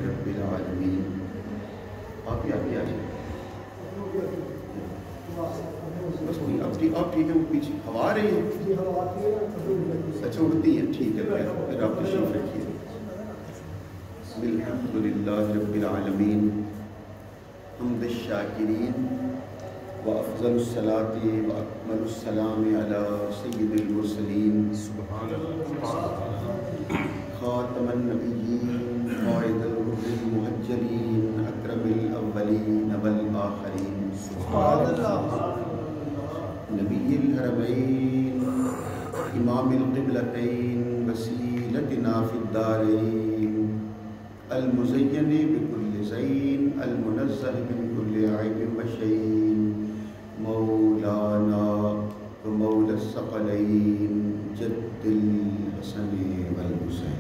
رب العالمین. آپ ہی آگے آ جائیں. بس وہی آپ ٹھیک ہے. وہ پیچھے ہوا آ رہی ہے. اچھا اڑتی ہے. ٹھیک ہے. پھر آپ تشریف رکھیے. الحمد للہ رب العالمین حمد الشاکرین وافضل الصلاۃ واکمل السلام علی سید المرسلین خاتم النبیین قائد الغر المحجلین اکرم الاولین والآخرین نبی الحرمین امام القبلتین وسیلتنا فی الدارین المزین بکل زین المنزہ من کل عیب وشین مولانا و مولا الثقلین جد الحسن والحسین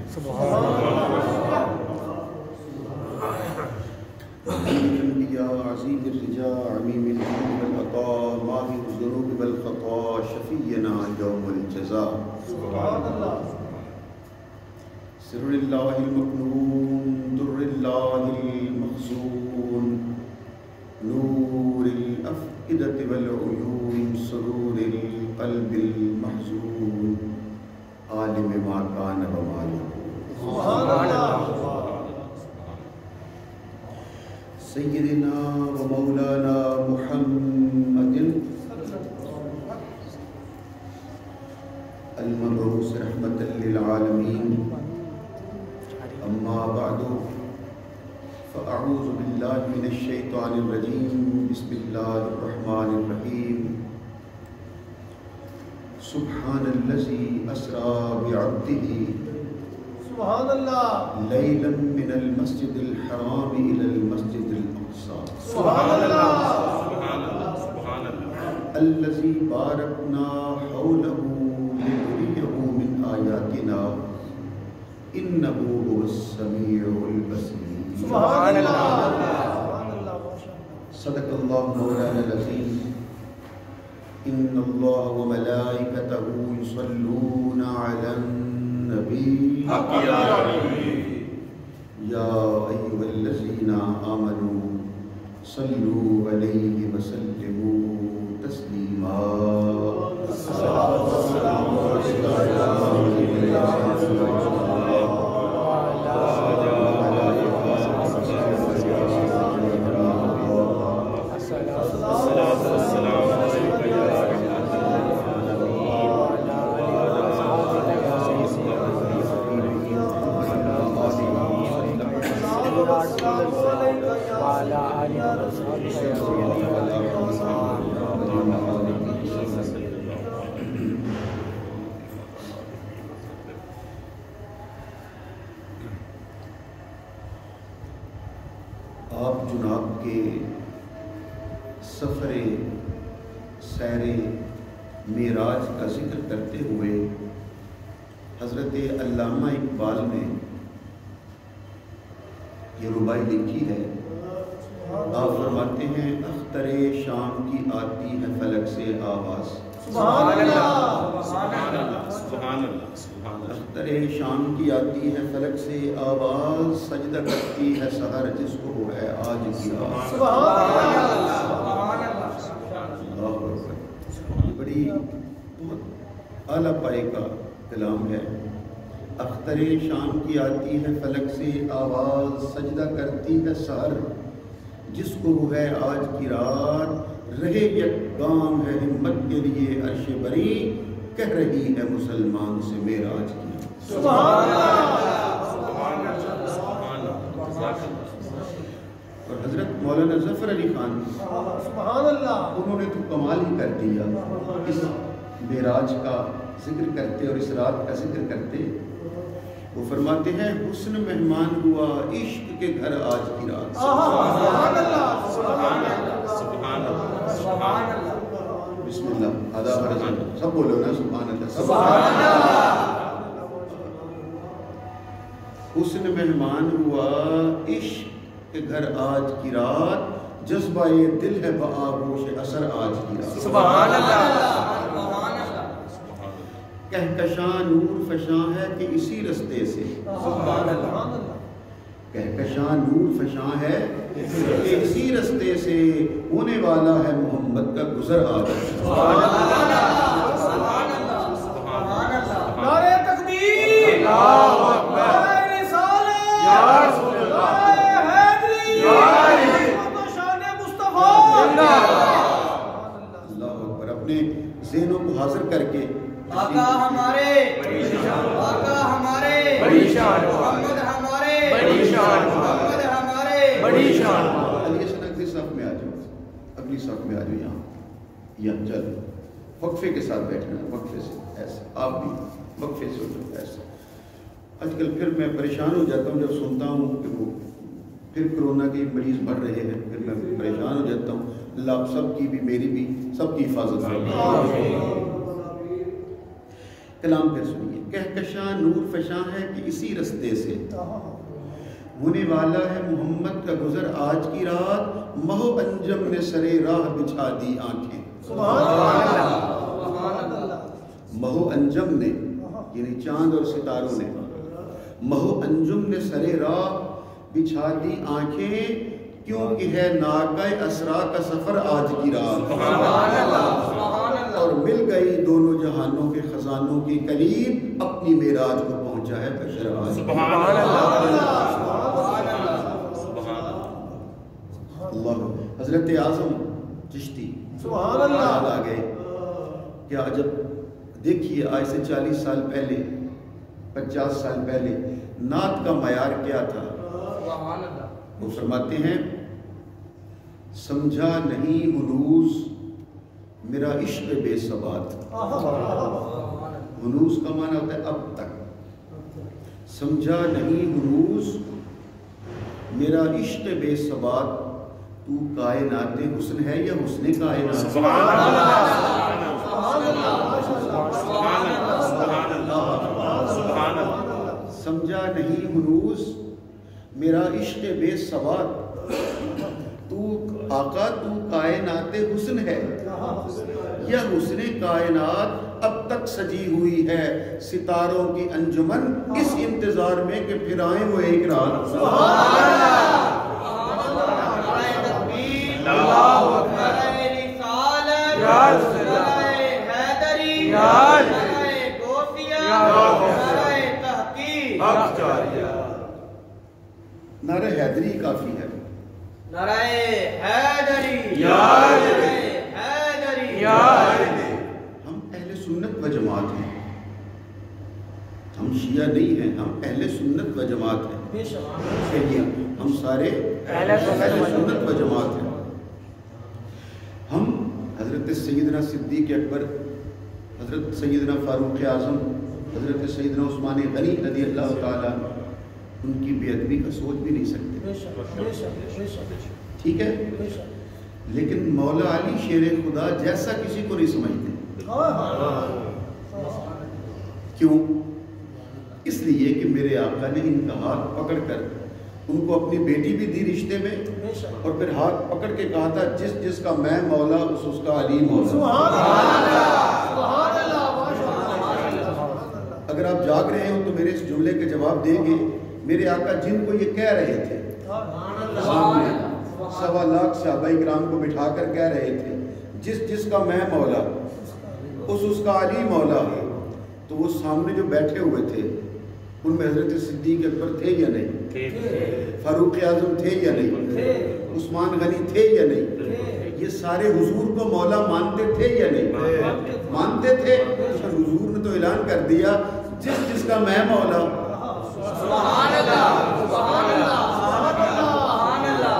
الانبیاء عظیم الرجا عمیم الحب والعطا ماہی الذنوب والخطا شفینا یوم الجزا سر اللہ المکنون در اللہ المخزون نور الافئدة والعیون سرور القلب المحزون عالم ما کان وما یکون سبحان اللہ سیدنا و مولانا محمد المبعوث رحمة للعالمین. اما بعد فاعوذ باللہ من الشیطان الرجیم بسم اللہ الرحمن الرحیم. سبحان الذی اسری بعبدہ سبحان اللہ لیلا من المسجد الحرام الى المسجد الاقصى سبحان اللہ سبحان اللہ الذی بارکنا حولہ لنریہ من آیاتنا انہ هو السمیع البصیر سبحان اللہ. صدق اللہ مولانا العظیم. ان اللہ وملائکتہ یصلون علی النبی یا ایھا الذین آمنوا صلوا علیہ وسلموا تسلیما. آپ جناب کے سفر سیر معراج کا ذکر کرتے ہوئے حضرت علامہ اقبال نے یہ ربائی لکھی ہے. آپ فرماتے ہیں اختر شام کی آتی ہے فلک سے آواز. سبحان اللہ سبحان اللہ سبحان اللہ. اختر شام کی آتی ہے فلک سے آواز سجدہ کرتی ہے سحر جس کو ہے آج کی رات. سبحان اللہ سبحان اللہ. بڑی بہت اعلیٰ پائے کا کلام ہے. اختر شام کی آتی ہے فلک سے آواز سجدہ کرتی ہے سحر جس کو ہے آج کی رات رہے یک گام ہے ہمت کے لیے عرش بری کہہ رہی ہے مسلمان سے معراج کی. سبحان اللہ سبحان اللہ سبحان اللہ. اور حضرت مولانا ظفر علی خان سبحان اللہ انہوں نے تو کمال ہی کر دیا. اس معراج کا ذکر کرتے اور اس رات کا ذکر کرتے وہ فرماتے ہیں حسن مہمان ہوا عشق کے گھر آج کی رات. سبحان اللہ سبحان اللہ سبحان اللہ سبحان اللہ. بسم اللہ آداب رضا سب بولو نا سبحان اللہ سبحان اللہ. حسن مہمان ہوا عشق کے گھر آج کی رات جذبہ دل ہے بآغوش اثر آج کی رات. سبحان اللہ. کہکشاں نور فشاں ہے کہ اسی رستے سے. سبحان اللہ. کہکشاں نور فشاں ہے کہ اسی رستے سے ہونے والا ہے محمد کا گزر آج. نعرہ تکبیر، نعرہ رسالت، نعرہ حیدری، شان مصطفیٰ. اللہ اکبر. اپنے ذہنوں کو حاضر کر کے آقا ہمارے، آقا ہمارے، محمد ہمارے، محمد ہمارے، بڑی شان. علی حسن اگلی صف میں آ جاؤ، اگلی صف میں آ جاؤ. یہاں چل وقفے کے ساتھ بیٹھنا، وقفے سے ایسے آپ بھی وقفے سے ہو جاؤ ایسے. آج کل پھر میں پریشان ہو جاتا ہوں جب سنتا ہوں کہ وہ پھر کرونا کے مریض بڑھ رہے ہیں، پھر میں پریشان ہو جاتا ہوں. اللہ آپ سب کی بھی، میری بھی، سب کی حفاظت کرے. کلام پھر سنیے. کہکشاں نور فشاں ہے کہ اسی رستے سے ہونے والا ہے محمد کا گزر آج کی رات. مہو انجم نے سرے راہ بچھا دی آنکھیں. مہو انجم نے یعنی چاند اور ستاروں نے، مہو انجم نے سرے راہ بچھا دی آنکھیں، کیونکہ ہے ناقہ اسرا کا سفر آج کی رات. اور مل گئی دونوں جہانوں کے خزانوں کی کلید، اپنی معراج کو پہنچا ہے بشر آج. اللہ. حضرت اعظم چشتی سبحان اللہ آ گئے. کیا عجب. دیکھیے آج سے 40 سال پہلے، 50 سال پہلے نعت کا معیار کیا تھا. وہ فرماتے ہیں سمجھا نہیں ہنوز میرا عشق بے ثبات. ہنوز کا معنی ہوتا ہے اب تک. سمجھا نہیں ہنوز میرا عشق بے ثبات، تو کائنات حسن ہے یا حسن کائنات. سمجھا نہیں ہنوز میرا عشق بے ثبات، تو آقا تو کائنات حسن ہے یا حسن کائنات اب تک سجی ہوئی ہے ستاروں کی انجمن، اس انتظار میں کہ پھر آئیں وہ ایک رات. نعرہ حیدری کافی ہے. نعرہ حیدری، ہم اہل سنت و جماعت ہیں، ہم شیعہ نہیں ہیں، ہم اہل سنت و جماعت ہیں. ہم سارے اہل سنت و جماعت ہیں. ہم حضرت سیدنا صدیق اکبر، حضرت سیدنا فاروق اعظم، حضرت سیدنا عثمان غنی رضی اللہ تعالیٰ ان کی بے ادبی کا سوچ بھی نہیں سکتے. ٹھیک ہے، لیکن مولا علی شیر خدا جیسا کسی کو نہیں سمجھتے. کیوں؟ اس لیے کہ میرے آقا نے ان کا ہاتھ پکڑ کر ان کو اپنی بیٹی بھی دی رشتے میں، اور پھر ہاتھ پکڑ کے کہا تھا جس جس کا میں مولا اس کا علی مولا. اگر آپ جاگ رہے ہو تو میرے اس جملے کے جواب دیں گے. میرے آقا جن کو یہ کہہ رہے تھے سامنے 1.25 لاکھ صحابہ کرام کو بٹھا کر کہہ رہے تھے جس جس کا میں مولا اس کا علی مولا ہے، تو وہ سامنے جو بیٹھے ہوئے تھے ان میں حضرت صدیق اکبر تھے یا نہیں؟ فاروق اعظم تھے یا نہیں؟ عثمان غنی تھے یا نہیں؟ یہ سارے حضور کو مولا مانتے تھے یا نہیں؟ مانتے تھے. حضور نے تو اعلان کر دیا جس جس کا میں مولا. سبحان اللہ، سبحان اللہ، سبحان اللہ،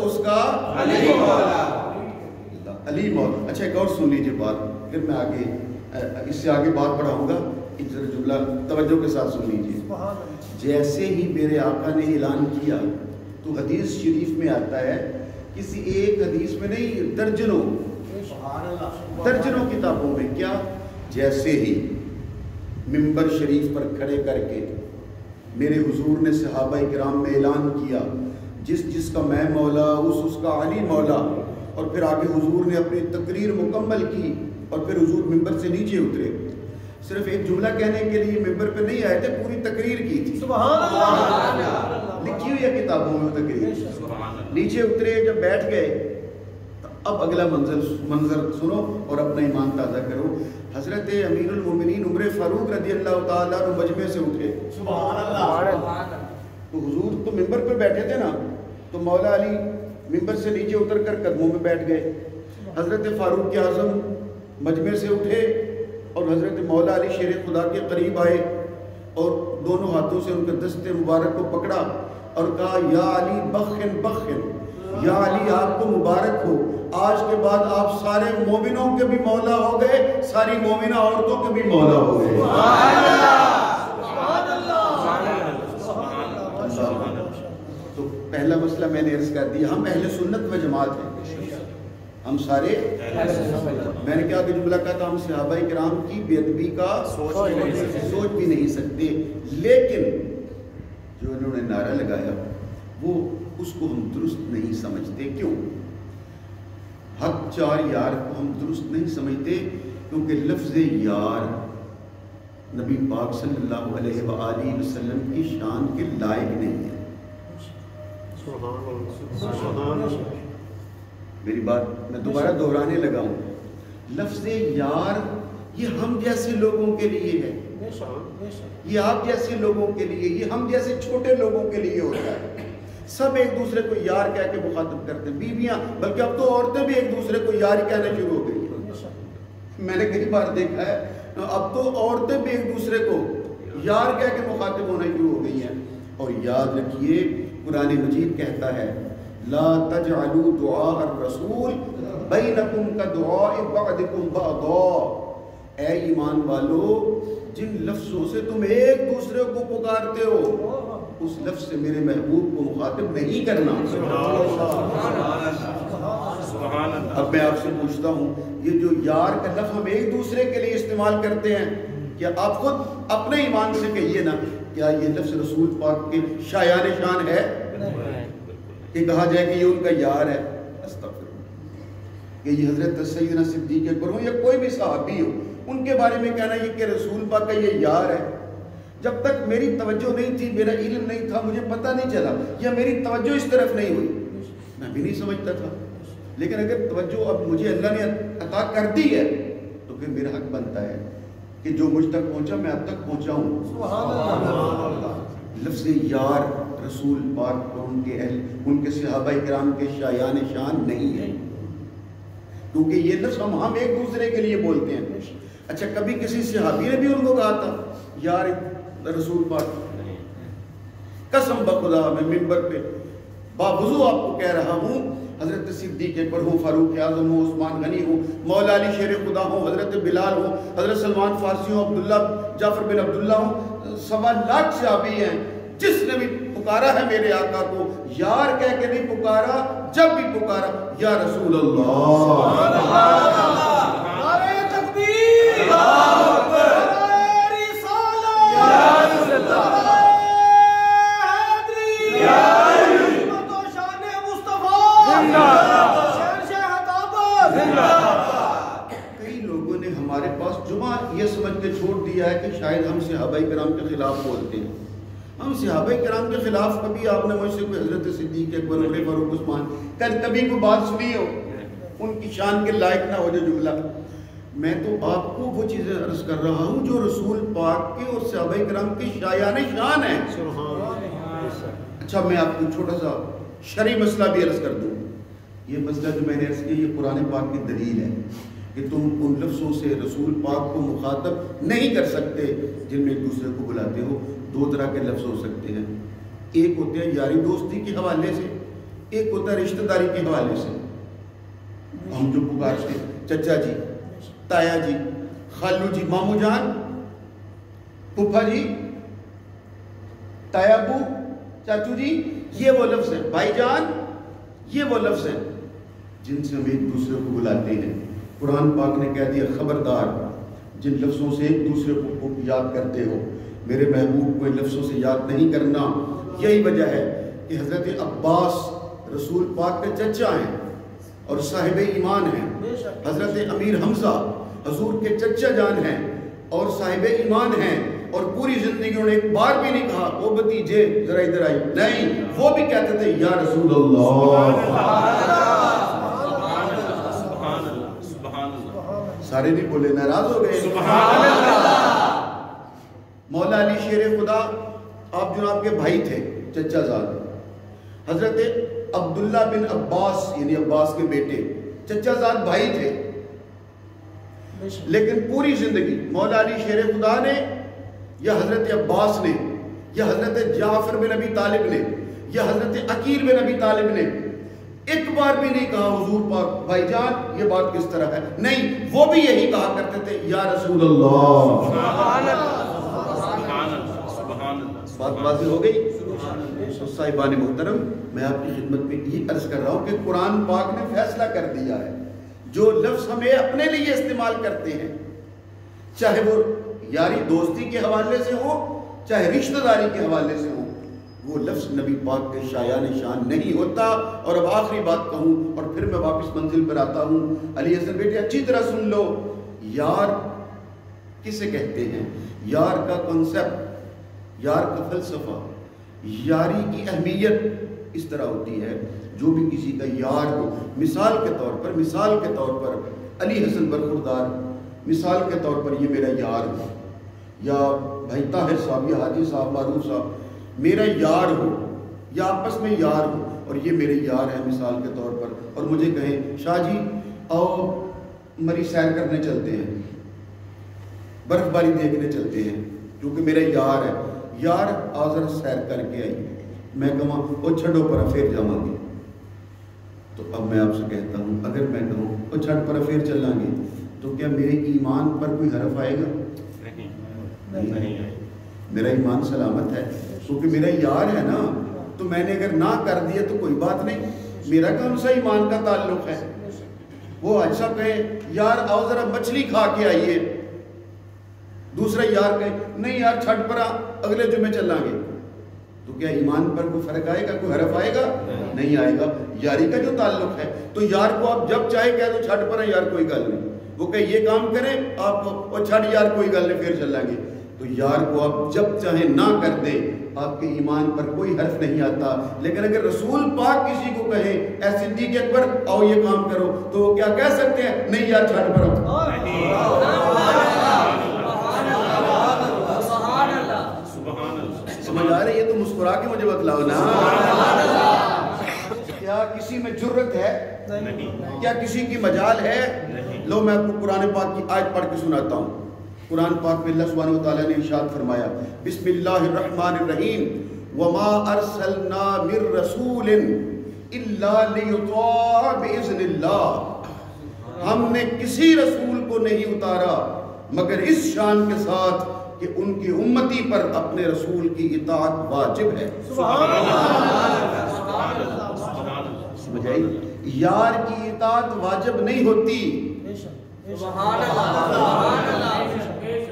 اس کا علی مولا. علی مولا. اچھا ایک اور سن لیجیے بات، پھر میں آگے اس سے آگے بات پڑھاؤں گا. ایک ذرا جملہ توجہ کے ساتھ سن لیجیے. جیسے ہی میرے آقا نے اعلان کیا تو حدیث شریف میں آتا ہے، کسی ایک حدیث میں نہیں، درجنوں کتابوں میں. کیا؟ جیسے ہی منبر شریف پر کھڑے کر کے میرے حضور نے صحابہ کرام میں اعلان کیا جس جس کا میں مولا اس کا علی مولا، اور پھر آگے حضور نے اپنی تقریر مکمل کی اور پھر حضور منبر سے نیچے اترے. صرف ایک جملہ کہنے کے لیے منبر پہ نہیں آئے تھے، پوری تقریر کی تھی. سبحان اللہ. لکھی ہوئی ہے کتابوں میں تقریر. نیچے اترے, جب بیٹھ گئے تو اب اگلا منظر سنو اور اپنا ایمان تازہ کرو. حضرت امیر المومنین عمر فاروق رضی اللہ تعالیٰ عنہ مجمع سے اٹھے. سبحان اللہ. تو حضور تو ممبر پہ بیٹھے تھے نا, تو مولا علی ممبر سے نیچے اتر کر قدموں میں بیٹھ گئے. حضرت فاروق اعظم مجمع سے اٹھے اور حضرت مولا علی شیر خدا کے قریب آئے اور دونوں ہاتھوں سے ان کے دست مبارک کو پکڑا اور کہا یا علی بخن بخن, یا علی آپ کو مبارک ہو, آج کے بعد آپ سارے مومنوں کے بھی مولا ہو گئے, ساری مومنہ عورتوں کے بھی مولا ہو گئے. تو پہلا مسئلہ میں نے عرض کر دیا, ہم اہل سنت و جماعت ہیں, ہم سارے. میں نے کیا کہ جملہ کہا تھا, ہم صحابہ کرام کی بے ادبی کا سوچ بھی نہیں سکتے, لیکن جو انہوں نے نعرہ لگایا وہ اس کو ہم درست نہیں سمجھتے. کیوں؟ حق چار یار کو ہم درست نہیں سمجھتے کیونکہ لفظ یار نبی پاک صلی اللہ علیہ وآلہ وسلم کی شان کے لائق نہیں ہے. میری بات میں دوبارہ دہرانے لگا ہوں, لفظ یار یہ ہم جیسے لوگوں کے لیے ہے, یہ آپ جیسے لوگوں کے لیے, یہ ہم جیسے چھوٹے لوگوں کے لیے ہوتا ہے. سب ایک دوسرے کو یار کہہ کے مخاطب کرتے ہیں, بیویاں, بلکہ اب تو عورتیں بھی ایک دوسرے کو یار کہنا شروع ہو گئی ہیں. میں نے کئی بار دیکھا ہے, اب تو عورتیں بھی ایک دوسرے کو یار کہہ کے مخاطب ہونا شروع ہو گئی ہیں. اور یاد رکھیے قرآن مجید کہتا ہے لا تجعلوا دعاء الرسول بینکم کدعاء بعضکم بعضا. اے ایمان والو, جن لفظوں سے تم ایک دوسرے کو پکارتے ہو اس لفظ سے میرے محبوب کو مخاطب نہیں کرنا. اب میں آپ سے پوچھتا ہوں, یہ جو یار کا لفظ ہم ایک دوسرے کے لیے استعمال کرتے ہیں, کیا آپ خود اپنے ایمان سے کہیے نا, کیا یہ لفظ رسول پاک کے شایان شان ہے کہ کہا جائے کہ یہ ان کا یار ہے؟ استغفر, کہ یہ حضرت سیدنا صدیق اکبر ہو یا کوئی بھی صحابی ہو, ان کے بارے میں کہنا یہ کہ رسول پاک کا یہ یار ہے. جب تک میری توجہ نہیں تھی, میرا علم نہیں تھا, مجھے پتہ نہیں چلا, یا میری توجہ اس طرف نہیں ہوئی, میں بھی نہیں سمجھتا تھا. لیکن اگر توجہ اب مجھے اللہ نے عطا کر دی ہے تو پھر میرا حق بنتا ہے کہ جو مجھ تک پہنچا میں اب تک پہنچا ہوں. لفظ یار رسول پاک اور ان کے صحابہ کرام کے شایان شان نہیں ہے, کیونکہ یہ لفظ ہم ایک دوسرے کے لیے بولتے ہیں. اچھا, کبھی کسی صحابی نے بھی ان کو کہا تھا یار رسول پاک؟ قسم بخدا میں ممبر پہ باوضو آپ کو کہہ رہا ہوں, حضرت صدیق اکبر ہو, فاروق اعظم ہو, عثمان غنی ہو, مولا علی شیر خدا ہو, حضرت بلال ہو, حضرت سلمان فارسی ہو, عبداللہ جعفر بن عبداللہ ہو, 1.25 لاکھ صحابی ہیں, جس نے بھی پکارا ہے میرے آقا کو یار کہہ کے نہیں پکارا, جب بھی پکارا یا رسول اللہ. نعرہ تکبیر, نعرہ رسالت, یا رسول اللہ, کئی لوگوں نے ہمارے پاس جمعہ یہ سمجھ کے چھوڑ دیا ہے کہ شاید ہم صحابہ کرام کے خلاف بولتے ہیں. ہم صحابہ کرام کے خلاف کبھی آپ نے مجھ سے کوئی حضرت صدیق اکبر, عمر فاروق, عثمان کبھی کوئی بات سنی ہو ان کی شان کے لائق نہ ہو جو جملہ؟ میں تو آپ کو وہ چیزیں عرض کر رہا ہوں جو رسول پاک کے اور صحابہ کرام کی شایان شان ہیں. اچھا, میں آپ کو چھوٹا سا شرعی مسئلہ بھی عرض کر دوں. یہ مسئلہ جو میں نے عرض کیا یہ قرآن پاک کی دلیل ہے کہ تم ان لفظوں سے رسول پاک کو مخاطب نہیں کر سکتے جن میں ایک دوسرے کو بلاتے ہو. 2 طرح کے لفظ ہو سکتے ہیں, ایک ہوتے ہیں یاری دوستی کے حوالے سے, ایک ہوتا ہے رشتہ داری کے حوالے سے. ہم جو پکارتے ہیں چچا جی, تایا جی, خالو جی, مامو جان, پھپھا جی, تایا ابو, چاچو جی, یہ وہ لفظ ہیں. بھائی جان, یہ وہ لفظ ہیں جن سے ہم ایک دوسرے کو بلاتے ہیں. قرآن پاک نے کہہ دیا خبردار جن لفظوں سے ایک دوسرے کو یاد کرتے ہو میرے محبوب کو ان لفظوں سے یاد نہیں کرنا. یہی وجہ ہے کہ حضرت عباس رسول پاک کے چچا ہیں اور صاحب ایمان ہیں. حضرت امیر حمزہ حضور کے چچا جان ہیں اور صاحب ایمان ہیں. اور پوری زندگی انہوں نے ایک بار بھی نہیں کہا او بھتیجے ذرا ادھر آئی، نہیں، وہ بھی کہتے تھے یا رسول اللہ۔ سارے نہیں بولے، ناراض ہو گئے۔ مولا علی شیر خدا آپ جناب کے بھائی تھے، چچا زاد، حضرت عبداللہ بن عباس یعنی عباس کے بیٹے، چچا زاد بھائی تھے، لیکن پوری زندگی مولا علی شیر خدا نے یا حضرت عباس نے یا حضرت جعفر بن ابی طالب نے یا حضرت عقیل بن ابی طالب نے ایک بار بھی نہیں کہا حضور پاک بھائی جان یہ بات کس طرح ہے، نہیں، وہ بھی یہی کہا کرتے تھے یا رسول اللہ۔ بات واضح ہو گئی؟ صاحبان محترم، میں آپ کی خدمت میں یہ عرض کر رہا ہوں کہ قرآن پاک نے فیصلہ کر دیا ہے، جو لفظ ہمیں اپنے لیے استعمال کرتے ہیں، چاہے وہ یاری دوستی کے حوالے سے ہو چاہے رشتہ داری کے حوالے سے ہو، وہ لفظ نبی پاک کے شایان شان نہیں ہوتا۔ اور اب آخری بات کہوں اور پھر میں واپس منزل پر آتا ہوں، علی حسن بیٹے اچھی طرح سن لو، یار کسے کہتے ہیں؟ یار کا کنسپٹ، یار کا فلسفہ، یاری کی اہمیت اس طرح ہوتی ہے، جو بھی کسی کا یار ہو، مثال کے طور پر علی حسن برخوردار، مثال کے طور پر یہ میرا یار ہو، یا بھائی طاہر صاحب یا حاجی صاحب معروف صاحب میرا یار ہو، یا آپس میں یار ہو، اور یہ میرے یار ہیں مثال کے طور پر، اور مجھے کہیں شاہ جی آؤ مری سیر کرنے چلتے ہیں، برف باری دیکھنے چلتے ہیں، کیونکہ میرا یار ہے، یار آؤ ذرا سیر کر کے آئیے، میں کہوں وہ چھڑو پر پھر جاؤں گے، تو اب میں آپ سے کہتا ہوں اگر میں کہوں وہ چھڑ پر پھر چلیں گے تو کیا میرے ایمان پر کوئی حرف آئے گا؟ نہیں، میرا ایمان سلامت ہے، کیونکہ میرا یار ہے نا، تو میں نے اگر نہ کر دیا تو کوئی بات نہیں، میرا کون سا ایمان کا تعلق ہے؟ وہ آج صاحب کہے یار آؤ ذرا مچھلی کھا کے آئیے، دوسرا یار کہے نہیں یار چھٹ پرا اگلے جمعے چلیں گے، تو کیا ایمان پر کوئی فرق آئے گا، کوئی حرف آئے گا؟ نہیں آئے گا۔ یاری کا جو تعلق ہے تو یار کو آپ جب چاہے کہہ دو چھٹ پرا یار کوئی گل نہیں، وہ کہ یہ کام کریں آپ وہ چھٹ یار کوئی گل نہیں پھر چلیں گے، تو یار کو آپ جب چاہیں نہ کر دیں، آپ کے ایمان پر کوئی حرف نہیں آتا۔ لیکن اگر رسول پاک کسی کو کہیں اے صدیق اکبر آؤ یہ کام کرو، تو وہ کیا کہہ سکتے ہیں؟ نہیں یار چھٹ پرا۔ سمجھ آ رہی ہے؟ تو مسکرا کے مجھے بتلاؤ نا، کیا کسی میں جرت ہے؟ کیا کسی کی مجال ہے؟ لو میں آپ کو قرآن پاک کی آیت پڑھ کے سناتا ہوں۔ قرآن پاک میں اللہ سبحانہ وتعالیٰ نے ارشاد فرمایا بسم اللہ الرحمن الرحیم وما ارسلنا من رسول الا لیطاع باذن اللہ، ہم نے کسی رسول کو نہیں اتارا مگر اس شان کے ساتھ کہ ان کی امتی پر اپنے رسول کی اطاعت واجب ہے۔ سمجھ آئی؟ یار کی اطاعت واجب نہیں ہوتی۔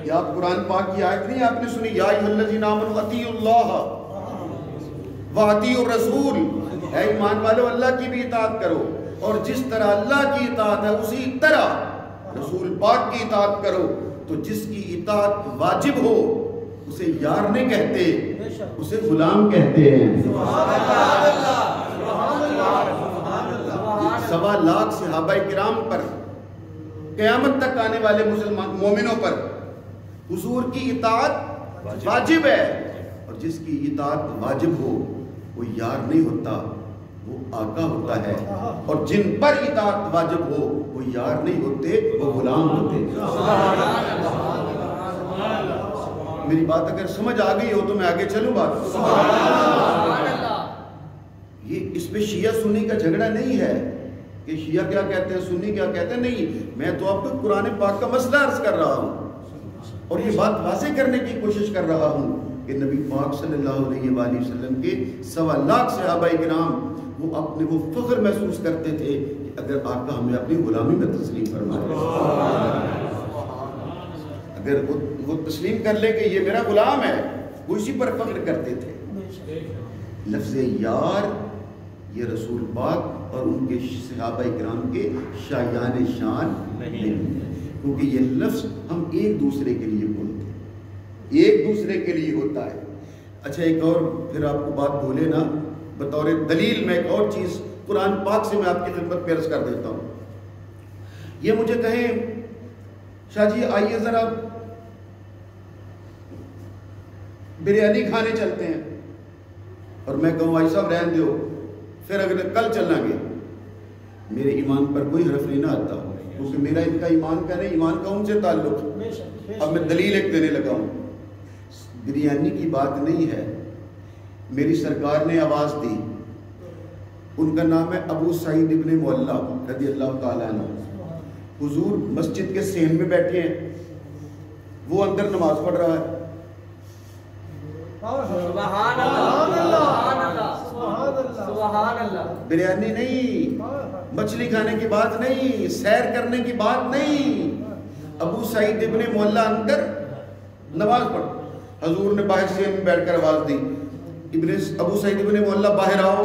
یا آپ قرآن پاک کی آیت نہیں آپ نے سنی یا ایھا الذین آمنوا اطیعوا اللہ واطیعوا الرسول، اے ایمان والو اللہ کی بھی اطاعت کرو، اور جس طرح اللہ کی اطاعت ہے اسی طرح رسول پاک کی اطاعت کرو۔ تو جس کی اطاعت واجب ہو اسے یار نہیں کہتے، اسے غلام کہتے ہیں۔ 1.25 لاکھ صحابہ کرام پر، قیامت تک آنے والے مسلمان مومنوں پر حضور کی اطاعت واجب ہے، اور جس کی اطاعت واجب ہو وہ یار نہیں ہوتا، وہ آقا ہوتا ہے، اور جن پر اطاعت واجب ہو وہ یار نہیں ہوتے، وہ غلام ہوتے۔ میری بات اگر سمجھ آ گئی ہو تو میں آگے چلوں بات۔ یہ اس میں شیعہ سنی کا جھگڑا نہیں ہے کہ شیعہ کیا کہتے ہیں سنی کیا کہتے ہیں، نہیں، میں تو آپ کو قرآن پاک کا مسئلہ عرض کر رہا ہوں اور یہ بات واضح کرنے کی کوشش کر رہا ہوں کہ نبی پاک صلی اللہ علیہ وآلہ وسلم کے 1.25 لاکھ صحابہ کرام وہ اپنے وہ فخر محسوس کرتے تھے کہ اگر آقا ہمیں اپنی غلامی میں تسلیم فرمائے، اگر وہ تسلیم کر لے کہ یہ میرا غلام ہے، وہ اسی پر فخر کرتے تھے۔ لفظ یار یہ رسول پاک اور ان کے صحابہ کرام کے شایان شان نہیں ہے، کیونکہ یہ لفظ ہم ایک دوسرے کے لیے بولتے ہیں۔ ایک دوسرے کے لیے ہوتا ہے۔ اچھا ایک اور پھر آپ کو بات بھولے نا، بطور دلیل میں ایک اور چیز قرآن پاک سے میں آپ کی خدمت پیش کر دیتا ہوں۔ یہ مجھے کہیں شاہ جی آئیے ذرا بریانی کھانے چلتے ہیں، اور میں کہوں بھائی صاحب رہن دیو، پھر اگر کل چلنا گے، میرے ایمان پر کوئی حرف نہیں نہ آتا، کیونکہ میرا ان کا ایمان کا نہیں، ایمان کا ان سے تعلق۔ اب میں دلیل ایک دینے لگا ہوں، بریانی کی بات نہیں ہے، میری سرکار نے آواز دی، ان کا نام ہے ابو سعید ابن معلّہ رضی اللہ تعالیٰ عنہ۔ حضور مسجد کے صحن میں بیٹھے ہیں، وہ اندر نماز پڑھ رہا ہے، سبحان اللہ، سبحان اللہ، بریانی نہیں، مچھلی کھانے کی بات نہیں، سیر کرنے کی بات نہیں، ابو سعید ابن معلّہ اندر نماز پڑھ، حضور نے باہر صحن میں بیٹھ کر آواز دی، ابو سعید ابن معلّہ باہر آؤ۔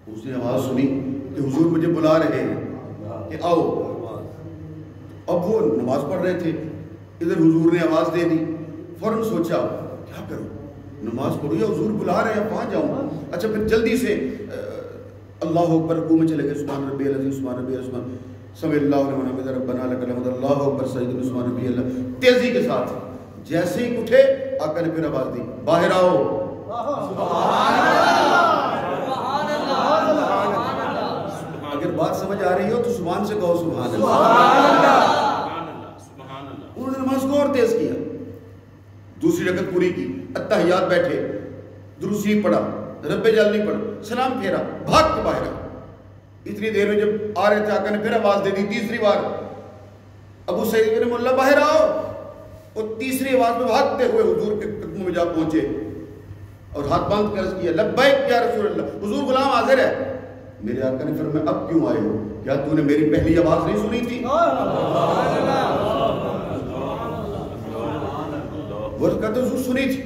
اس نے آواز سنی کہ حضور مجھے بلا رہے ہیں کہ آؤ، اب وہ نماز پڑھ رہے تھے، ادھر حضور نے آواز دے دی، فوراً سوچا کیا کروں، نماز پڑھو یا حضور بلا رہے ہیں، کہاں جاؤں؟ اچھا پھر جلدی سے اللہ اکبر رکوع میں چلے گئے، سبحان ربی العظیم، سبحان ربی العظیم، سمع اللہ لمن حمدہ، ربنا لک الحمد، اللہ اکبر، سجدہ، سبحان ربی اللہ، تیزی کے ساتھ جیسے ہی اٹھے آقا نے پھر آواز دی، باہر آؤ۔ اگر بات سمجھ آ رہی ہو تو زبان سے کہو سبحان اللہ۔ انہوں نے نماز کو اور تیز کیا، دوسری رکعت پوری کی، اتحیات بیٹھے، درود شریف پڑھا، رب جل نہیں پڑھا، سلام پھیرا، بھاگ کے باہر آ۔ اتنی دیر میں جب آ رہے تھے آقا نے پھر آواز دے دی، تیسری بار، ابو سعید ابن معلّہ باہر آؤ، اور تیسری آواز میں بھاگتے ہوئے حضور کے قدموں میں جا پہنچے اور ہاتھ باندھ کر عرض کیا، لبیک یا رسول اللہ، حضور غلام حاضر ہے۔ میرے آقا نے فرمایا اب کیوں آئے ہو، کیا تو نے میری پہلی آواز نہیں سنی تھی؟ وہ کہتے حضور سنی تھی،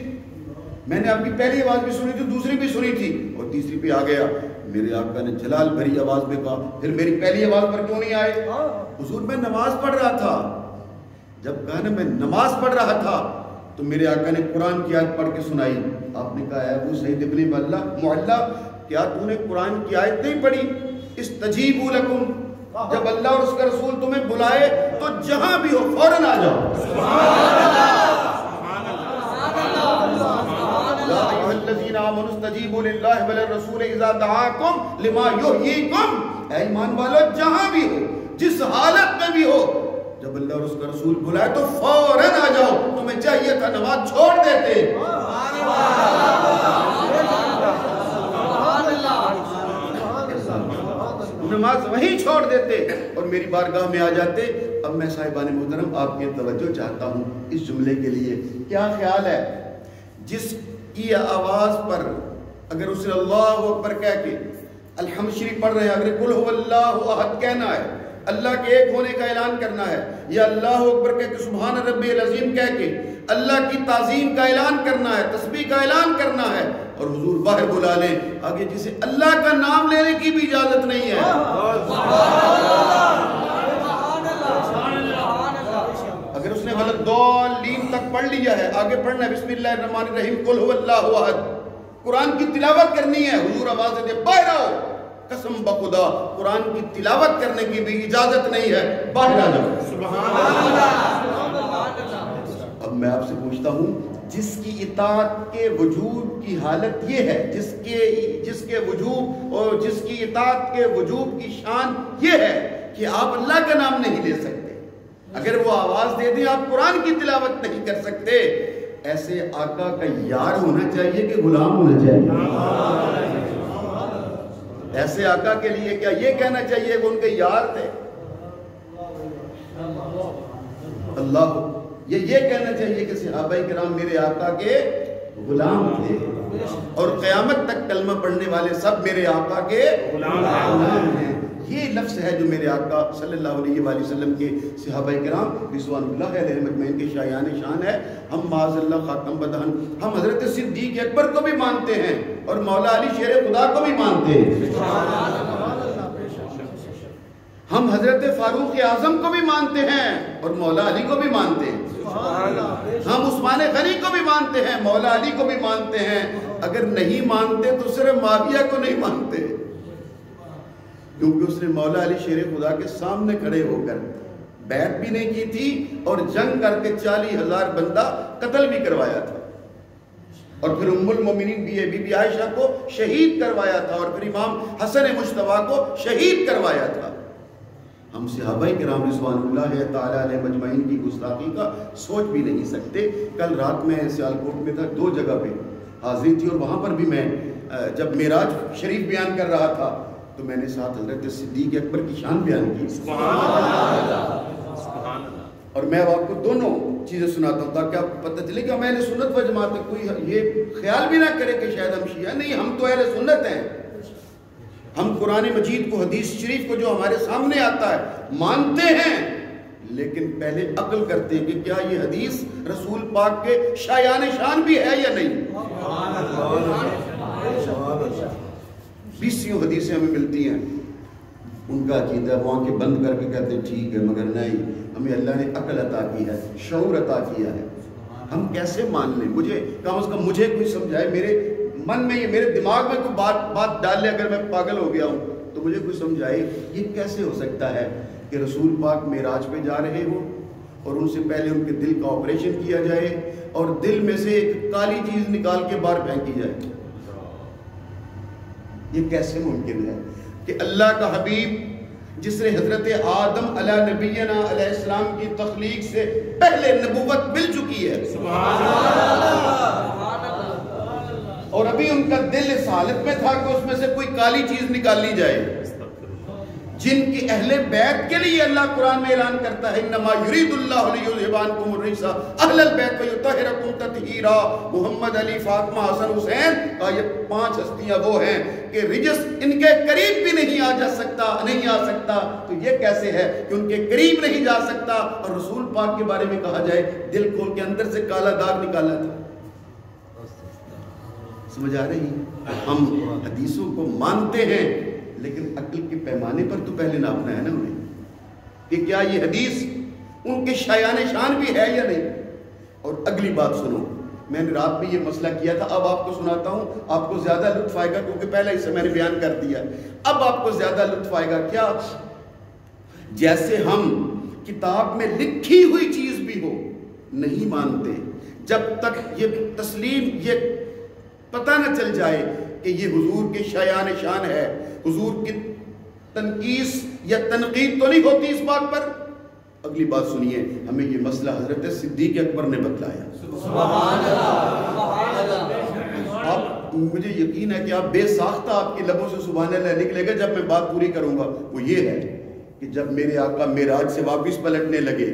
میں نے آپ کی پہلی آواز بھی سنی تھی، دوسری بھی سنی تھی، اور تیسری پہ آ گیا۔ میرے آقا نے جلال بھری آواز میں کہا پھر میری پہلی آواز پر کیوں نہیں آئے؟ حضور میں نماز پڑھ رہا تھا۔ جب کہا نا میں نماز پڑھ رہا تھا تو میرے آقا نے قرآن کی آیت پڑھ کے سنائی۔ آپ نے کہا ہے ابو سعید ابن معلّہ کیا تو نے قرآن کی آیت نہیں پڑھی؟ استجیبوا لکم، جب اللہ اور اس کا رسول تمہیں بلائے تو جہاں بھی ہو فوراً آ جاؤ۔ یا ایھا الذین آمنوا استجیبوا للہ وللرسول اذا دعاکم لما یحییکم، اے ایمان والو جہاں بھی ہو، جس حالت میں بھی ہو، جب اللہ اور اس کا رسول بلائے تو فوراً آ جاؤ۔ تمہیں چاہیے تھا نماز چھوڑ دیتے، نماز وہیں چھوڑ دیتے اور میری بارگاہ میں آ جاتے۔ اب میں صاحبان محترم آپ کی توجہ چاہتا ہوں اس جملے کے لیے، کیا خیال ہے جس کی آواز پر اگر اسے اللہ اکبر کہہ کے الحمد شریف پڑھ رہے ہیں، اگر قل هو اللہ احد کہنا ہے، اللہ کے ایک ہونے کا اعلان کرنا ہے، یا اللہ اکبر کہہ کے سبحان ربی العظیم کہہ کے اللہ کی تعظیم کا اعلان کرنا ہے، تسبیح کا اعلان کرنا ہے، اور حضور باہر بلا لیں، آگے جسے اللہ کا نام لینے کی بھی اجازت نہیں ہے، اگر اس نے غلط ضالین تک پڑھ لیا ہے، آگے پڑھنا ہے بسم اللہ الرحمن الرحیم قل هو اللہ احد، قرآن کی تلاوت کرنی ہے، حضور آواز دے باہر آؤ، قسم بخدا قرآن کی تلاوت کرنے کی بھی اجازت نہیں ہے، باہر آ جاؤ۔ سبحان اللہ۔ اب میں آپ سے پوچھتا ہوں، جس کی اطاعت کے وجوب کی حالت یہ ہے، جس کے وجوب اور جس کی اطاعت کے وجوب کی شان یہ ہے کہ آپ اللہ کا نام نہیں لے سکتے، اگر وہ آواز دے دیں آپ قرآن کی تلاوت نہیں کر سکتے، ایسے آقا کا یار ہونا چاہیے کہ غلام ہونا چاہیے؟ ایسے آقا کے لیے کیا یہ کہنا چاہیے کہ ان کے یار تھے؟ اللہ یہ کہنا چاہیے کہ صحابہ کرام میرے آقا کے غلام تھے، اور قیامت تک کلمہ پڑھنے والے سب میرے آقا کے غلام ہیں۔ یہ لفظ ہے جو میرے آقا صلی اللہ علیہ وآلہ وسلم کے صحابہ کرام رضوان اللہ علیہ مجمعین کے شایان شان ہے۔ ہم معاذ اللہ خاتم بدہن، ہم حضرت صدیق اکبر کو بھی مانتے ہیں اور مولا علی شیر خدا کو بھی مانتے ہیں، ہم حضرت فاروق اعظم کو بھی مانتے ہیں اور مولا علی کو بھی مانتے ہیں. ہم عثمان غنی کو بھی مانتے ہیں, مولا علی کو بھی مانتے ہیں. اگر نہیں مانتے تو صرف معاویہ کو نہیں مانتے, کیونکہ اس نے مولا علی شیر خدا کے سامنے کھڑے ہو کر بیعت بھی نہیں کی تھی اور جنگ کر کے 40,000 بندہ قتل بھی کروایا تھا, اور پھر ام المومنین بی بی عائشہ کو شہید کروایا تھا, اور پھر امام حسن مجتبیٰ کو شہید کروایا تھا. ہم صحابہ کرام رضوان اللہ تعالیٰ علیہ مجمعین کی گستاخی کا سوچ بھی نہیں سکتے. کل رات میں سیالکوٹ میں تھا, 2 جگہ پہ حاضری تھی, اور وہاں پر بھی میں جب معراج شریف بیان کر رہا تھا تو میں نے ساتھ حضرت صدیق اکبر کی شان بیان کی. اور میں آپ کو دونوں چیزیں سناتا ہوں تاکہ آپ کو پتہ چلے کہ ہم اہل سنت و جماعت ہے. کوئی یہ خیال بھی نہ کرے کہ شاید ہم شیعہ نہیں, ہم تو اہل سنت ہیں. ہم قرآن مجید کو, حدیث شریف کو جو ہمارے سامنے آتا ہے مانتے ہیں, لیکن پہلے عقل کرتے ہیں کہ کیا یہ حدیث رسول پاک کے شایان شان بھی ہے یا نہیں. 20 حدیثیں ہمیں ملتی ہیں, ان کا عقیدہ وہ آنکھیں بند کر کے کہتے ہیں ٹھیک ہے, مگر نہیں, ہمیں اللہ نے عقل عطا کی ہے, شعور عطا کیا ہے. ہم کیسے مان لیں؟ مجھے کم از کم مجھے کوئی سمجھائے, میرے من میں, یہ میرے دماغ میں کوئی بات ڈال لے, اگر میں پاگل ہو گیا ہوں تو مجھے کوئی سمجھائے یہ کیسے ہو سکتا ہے کہ رسول پاک معراج پہ جا رہے ہوں اور ان سے پہلے ان کے دل کا آپریشن کیا جائے اور دل میں سے ایک کالی چیز نکال کے باہر پھینکی جائے. یہ کیسے ممکن ہے کہ اللہ کا حبیب جس نے حضرت آدم علیہ نبینا علیہ السلام کی تخلیق سے پہلے نبوت مل چکی ہے, اور ابھی ان کا دل اس حالت میں تھا کہ اس میں سے کوئی کالی چیز نکال لی جائے, جن کی اہل بیت کے لیے اللہ قرآن میں اعلان کرتا ہے انما یرید اللہ لیذھب عنکم الرجس اہل البیت ویطہرکم تطہیرا. محمد علی, فاطمہ, حسن, حسین, یہ 5 ہستیاں وہ ہیں کہ رجس ان کے قریب بھی نہیں آ سکتا. تو یہ کیسے ہے کہ ان کے قریب نہیں جا سکتا, اور رسول پاک کے بارے میں کہا جائے دل کھول کے اندر سے کالا داغ نکالا تھا. سمجھ آ رہی؟ ہم حدیثوں کو مانتے ہیں لیکن عقل کے پیمانے پر تو پہلے ناپنا ہے نا انہیں کہ کیا یہ حدیث ان کے شایان شان بھی ہے یا نہیں. اور اگلی بات سنو, میں نے رات میں یہ مسئلہ کیا تھا, اب آپ کو سناتا ہوں, آپ کو زیادہ لطف آئے گا کیونکہ پہلے اسے میں نے بیان کر دیا, اب آپ کو زیادہ لطف آئے گا. کیا جیسے ہم کتاب میں لکھی ہوئی چیز بھی ہو نہیں مانتے جب تک یہ تسلیم, یہ پتہ نہ چل جائے کہ یہ حضور کے شایان شان ہے. حضور کی تنقیص یا تنقید تو نہیں ہوتی اس بات پر. اگلی بات سنیے, ہمیں یہ مسئلہ حضرت صدیق اکبر نے بتلایا. سبحان اللہ. آپ, مجھے یقین ہے کہ آپ بے ساختہ آپ کی لبوں سے سبحان اللہ نکلے گا جب میں بات پوری کروں گا. وہ یہ ہے کہ جب میرے آقا معراج سے واپس پلٹنے لگے,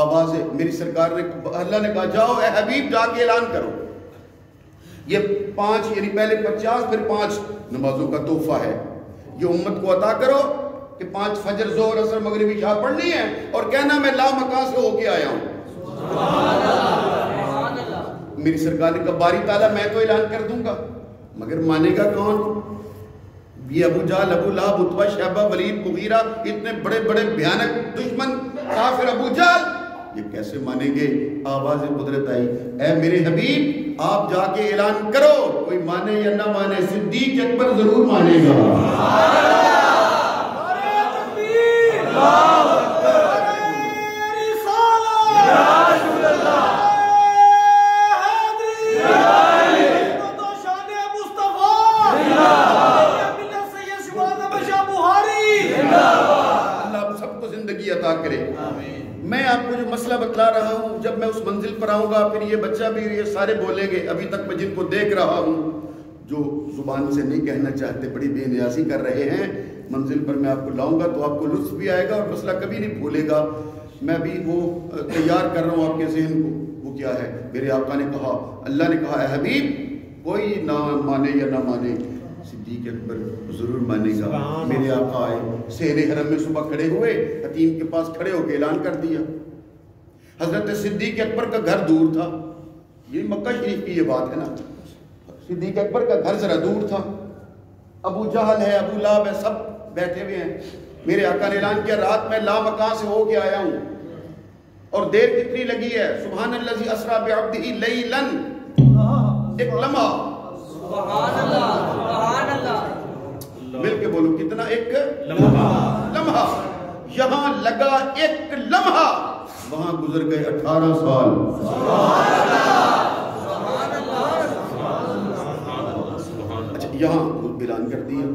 آواز میری سرکار نے, اللہ نے کہا جاؤ اے حبیب جا کے اعلان کرو, یہ 5 یعنی پہلے 50 پھر 5 نمازوں کا تحفہ ہے, یہ امت کو عطا کرو کہ 5 فجر, ظہر, عصر, مغرب, عشاء پڑھنی ہے اور کہنا میں لا مکان سے ہو کے آیا ہوں. میری سرکار نے کہا باری تعالیٰ میں تو اعلان کر دوں گا, مگر مانے گا کون؟ یہ ابو جہل, ابو لہب, عتبہ, شیبہ, ولید, مغیرہ, اتنے بڑے بڑے بھیانک دشمن کافر ابو جہل, یہ کیسے مانیں گے؟ آواز قدرت آئی, اے میرے حبیب آپ جا کے اعلان کرو, کوئی مانے یا نہ مانے صدیق اکبر ضرور مانے گا. میں آپ کو جو مسئلہ بتلا رہا ہوں, جب میں اس منزل پر آؤں گا پھر یہ بچہ بھی, یہ سارے بولیں گے. ابھی تک میں جن کو دیکھ رہا ہوں جو زبان سے نہیں کہنا چاہتے, بڑی بے نیازی کر رہے ہیں, منزل پر میں آپ کو لاؤں گا تو آپ کو لطف بھی آئے گا اور مسئلہ کبھی نہیں بھولے گا. میں بھی وہ تیار کر رہا ہوں آپ کے ذہن کو. وہ کیا ہے؟ میرے آقا نے کہا, اللہ نے کہا اے حبیب کوئی نہ مانے یا نہ مانے صدیق اکبر ضرور مانے گا. میرے آقا آئے, صحن حرم میں صبح کھڑے ہوئے, حتیم کے پاس کھڑے ہو کے اعلان کر دیا. حضرت صدیق اکبر کا گھر دور تھا, یہ مکہ شریف کی یہ بات ہے نا, صدیق اکبر کا گھر ذرا دور تھا. ابو جہل ہے, ابو لہب ہے, سب بیٹھے ہوئے ہیں. میرے آقا نے اعلان کیا رات میں لامکان سے ہو کے آیا ہوں، اور دیر کتنی لگی ہے؟ سبحان الذی اسریٰ بعبدہ لیلا، ایک لمحہ، سبحان اللہ سبحان اللہ، مل کے بولو کتنا؟ ایک لمحہ، یہاں لگا ایک لمحہ، وہاں گزر گئے 18 سال۔ اچھا یہاں اعلان کر دیا۔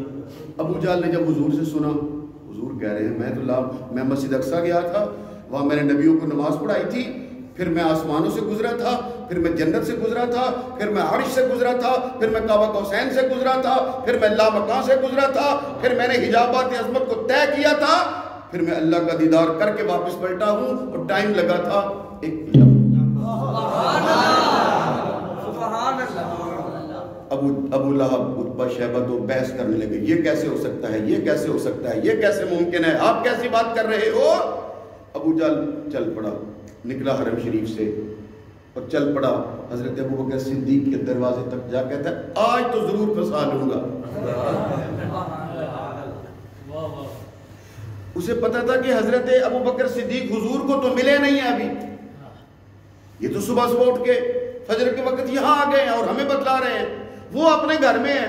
ابو جہل نے جب حضور سے سنا، حضور کہہ رہے ہیں میں مسجد اقصیٰ گیا تھا، وہاں میں نے نبیوں کو نماز پڑھائی تھی، پھر میں آسمانوں سے گزرا تھا، پھر میں جنت سے گزرا تھا، پھر میں عرش سے گزرا تھا، پھر میں کعبہ قوسین سے گزرا تھا، پھر میں لامکان سے گزرا تھا، پھر میں نے حجابات عظمت کو طے کیا تھا، پھر میں اللہ کا دیدار کر کے واپس پلٹا ہوں، اور ٹائم لگا تھا ایک ابو لہب عتبہ شیبہ تو بحث کرنے لگے، یہ کیسے ہو سکتا ہے، یہ کیسے ہو سکتا ہے، یہ کیسے ممکن ہے، آپ کیسی بات کر رہے ہو؟ ابو جہل چل پڑا، نکلا حرم شریف سے اور چل پڑا حضرت ابو بکر صدیق کے دروازے تک، جا کہتا ہے آج تو ضرور پھنسا لوں گا۔ اسے پتا تھا کہ حضرت ابو بکر صدیق حضور کو تو ملے نہیں ہیں ابھی، یہ تو صبح صبح اٹھ کے فجر کے وقت یہاں آ گئے ہیں اور ہمیں بتلا رہے ہیں، وہ اپنے گھر میں ہیں،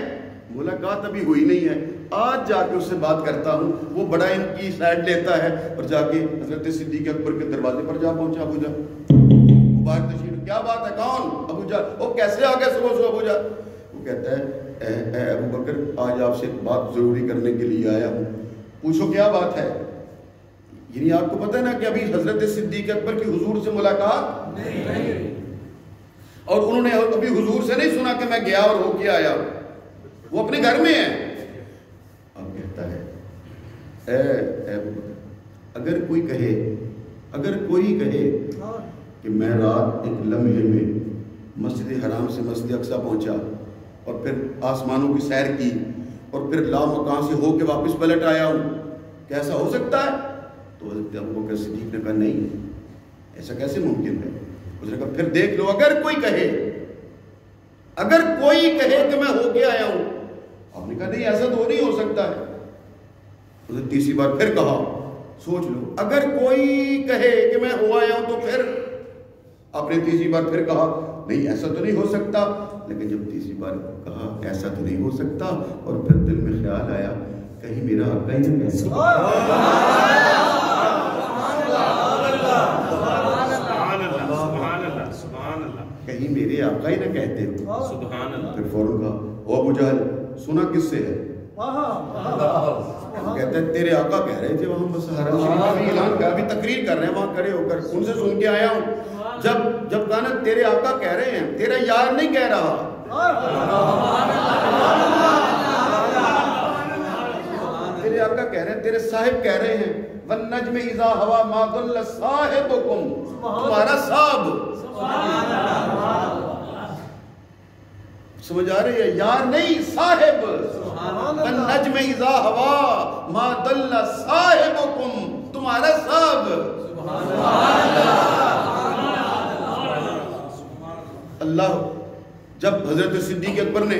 ملاقات ابھی ہوئی نہیں ہے، آج جا کے اس سے بات کرتا ہوں۔ وہ بڑا ان کی سائڈ لیتا ہے اور جا کے حضرت صدیق اکبر کے دروازے پر جا پہنچا۔ ابو جہل مبارک تشریف، کیا بات ہے، کون؟ ابو جہل، وہ کیسے آ گیا صبح صبح؟ ابو جہل وہ کہتا ہے اے ابو بکر، آج آپ سے ایک بات ضروری کرنے کے لیے آیا ہوں، پوچھو کیا بات ہے؟ یعنی آپ کو پتہ ہے نا کہ ابھی حضرت صدیق اکبر کی حضور سے ملاقات نہیں، اور انہوں نے ابھی حضور سے نہیں سنا کہ میں گیا اور ہو کے آیا، وہ اپنے گھر میں ہیں۔ اب کہتا ہے اے ابو بکر، اگر کوئی کہے کہ میں رات ایک لمحے میں مسجد حرام سے مسجد اقصیٰ پہنچا اور پھر آسمانوں کی سیر کی اور پھر لامکان سے ہو کے واپس پلٹ آیا ہوں، کیسا ہو سکتا ہے؟ تو حضرت ابو بکر صدیق نے کہا نہیں، ایسا کیسے ممکن ہے؟ اس نے کہا پھر دیکھ لو، اگر کوئی کہے کہ میں ہو کے آیا ہوں۔ آپ نے کہا نہیں، ایسا تو نہیں ہو سکتا ہے۔ اس نے تیسری بار پھر کہا، سوچ لو، اگر کوئی کہے کہ میں ہو آیا ہوں تو پھر؟ آپ نے تیسری بار پھر کہا نہیں، ایسا تو نہیں ہو سکتا۔ لیکن جب تیسری بار کہا ایسا تو نہیں ہو سکتا، اور پھر دل میں خیال آیا کہیں میرا آقا ہی نہ کہہ کہیں میرے آقا ہی نہ کہتے ہو، سبحان اللہ۔ پھر فوراً کہا او ابو جہل، سنا کس سے ہے؟ کہتے ہیں تیرے آقا کہہ رہے تھے وہاں، بس حرم شریف میں اعلان کر، ابھی تقریر کر رہے ہیں وہاں کھڑے ہو کر، ان سے سن کے آیا ہوں۔ جب کہا نا تیرے آقا کہہ رہے ہیں، تیرا یار نہیں کہہ رہا، تیرے آقا کہہ رہے ہیں، تیرے صاحب کہہ رہے ہیں، وَالنَّجْمِ إِذَا هَوَى مَا ضَلَّ صَاحِبُكُمْ، تمہارا صاحب، سمجھ آ رہی ہے؟ یار نہیں، صاحب، وَالنَّجْمِ إِذَا هَوَى مَا ضَلَّ صَاحِبُكُمْ، تمہارا صاحب۔ اللہ جب حضرت صدیق اکبر نے